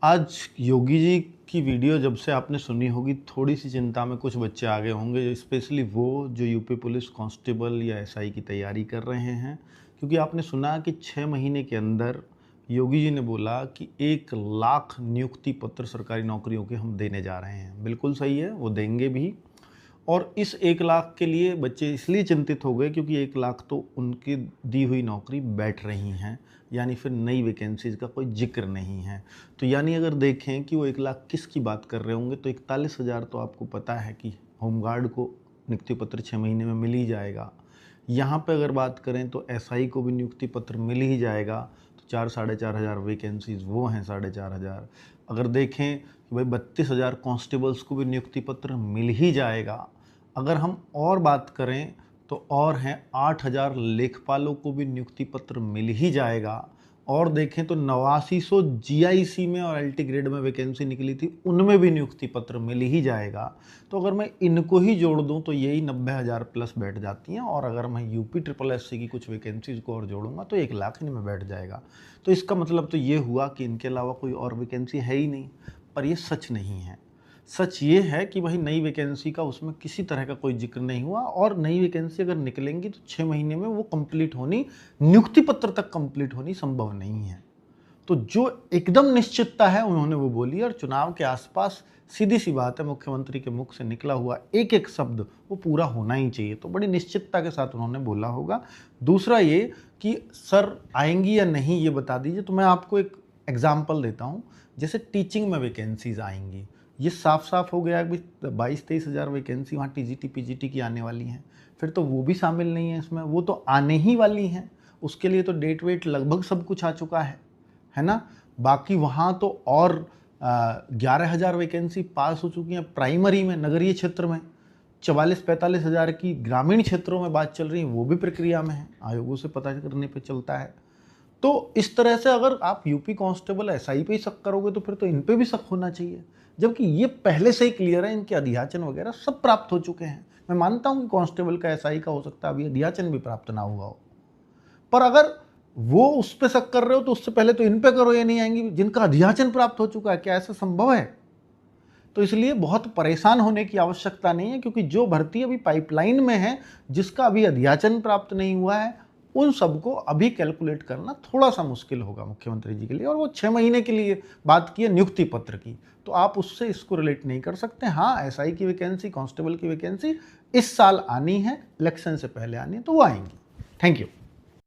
आज योगी जी की वीडियो जब से आपने सुनी होगी, थोड़ी सी चिंता में कुछ बच्चे आगे होंगे, स्पेशली वो जो यूपी पुलिस कांस्टेबल या एसआई की तैयारी कर रहे हैं। क्योंकि आपने सुना कि 6 महीने के अंदर योगी जी ने बोला कि 1 लाख नियुक्ति पत्र सरकारी नौकरियों के हम देने जा रहे हैं। बिल्कुल सही है, वो देंगे भी। और इस 1 लाख के लिए बच्चे इसलिए चिंतित हो गए क्योंकि 1 लाख तो उनकी दी हुई नौकरी बैठ रही हैं, यानी फिर नई वैकेंसीज़ का कोई जिक्र नहीं है। तो यानी अगर देखें कि वो 1 लाख किसकी बात कर रहे होंगे, तो 41,000 तो आपको पता है कि होमगार्ड को नियुक्ति पत्र 6 महीने में मिल ही जाएगा। यहाँ पे अगर बात करें तो एसआई को भी नियुक्ति पत्र मिल ही जाएगा, तो 4 साढ़े 4 हज़ार वैकेंसीज़ वो हैं 4,500। अगर देखें कि भाई 32,000 कांस्टेबल्स को भी नियुक्ति पत्र मिल ही जाएगा। अगर हम और बात करें तो और हैं 8,000 लेखपालों को भी नियुक्ति पत्र मिल ही जाएगा। और देखें तो 8900 जीआईसी में और एलटी ग्रेड में वैकेंसी निकली थी, उनमें भी नियुक्ति पत्र मिल ही जाएगा। तो अगर मैं इनको ही जोड़ दूं तो यही 90,000 प्लस बैठ जाती हैं। और अगर मैं यूपी ट्रिपल एससी की कुछ वैकेंसीज को और जोड़ूंगा तो 1 लाख इनमें बैठ जाएगा। तो इसका मतलब तो ये हुआ कि इनके अलावा कोई और वैकेंसी है ही नहीं। पर ये सच नहीं है। सच ये है कि भाई नई वैकेंसी का उसमें किसी तरह का कोई जिक्र नहीं हुआ। और नई वैकेंसी अगर निकलेंगी तो 6 महीने में वो कंप्लीट होनी, नियुक्ति पत्र तक कंप्लीट होनी संभव नहीं है। तो जो एकदम निश्चितता है उन्होंने वो बोली। और चुनाव के आसपास सीधी सी बात है, मुख्यमंत्री के मुख से निकला हुआ एक एक शब्द वो पूरा होना ही चाहिए। तो बड़ी निश्चितता के साथ उन्होंने बोला होगा। दूसरा ये कि सर आएंगी या नहीं ये बता दीजिए। तो मैं आपको एक एग्जाम्पल देता हूँ। जैसे टीचिंग में वैकेंसीज आएंगी, ये साफ साफ हो गया कि 22-23 हज़ार वैकेंसी वहाँ टीजीटी पीजीटी की आने वाली हैं। फिर तो वो भी शामिल नहीं है इसमें, वो तो आने ही वाली हैं। उसके लिए तो डेट वेट लगभग सब कुछ आ चुका है ना। बाकी वहाँ तो और 11,000 वैकेंसी पास हो चुकी हैं प्राइमरी में, नगरीय क्षेत्र में। 44-45 हज़ार की ग्रामीण क्षेत्रों में बात चल रही है, वो भी प्रक्रिया में है, आयोगों से पता करने पे चलता है। तो इस तरह से अगर आप यूपी कांस्टेबल एसआई पे ही शक करोगे तो फिर तो इन पे भी शक होना चाहिए, जबकि ये पहले से ही क्लियर है। इनके अध्याचन वगैरह सब प्राप्त हो चुके हैं। मैं मानता हूँ कि कांस्टेबल का एसआई का हो सकता है अभी अध्याचन भी प्राप्त ना हुआ हो, पर अगर वो उस पर शक कर रहे हो तो उससे पहले तो इन पे करो, ये नहीं आएंगी जिनका अध्याचन प्राप्त हो चुका है। क्या ऐसा संभव है? तो इसलिए बहुत परेशान होने की आवश्यकता नहीं है, क्योंकि जो भर्ती अभी पाइपलाइन में है, जिसका अभी अध्याचन प्राप्त नहीं हुआ है, उन सबको अभी कैलकुलेट करना थोड़ा सा मुश्किल होगा मुख्यमंत्री जी के लिए। और वो 6 महीने के लिए बात की है नियुक्ति पत्र की, तो आप उससे इसको रिलेट नहीं कर सकते। हाँ, एसआई की वैकेंसी, कांस्टेबल की वैकेंसी इस साल आनी है, इलेक्शन से पहले आनी है, तो वो आएंगी। Thank you.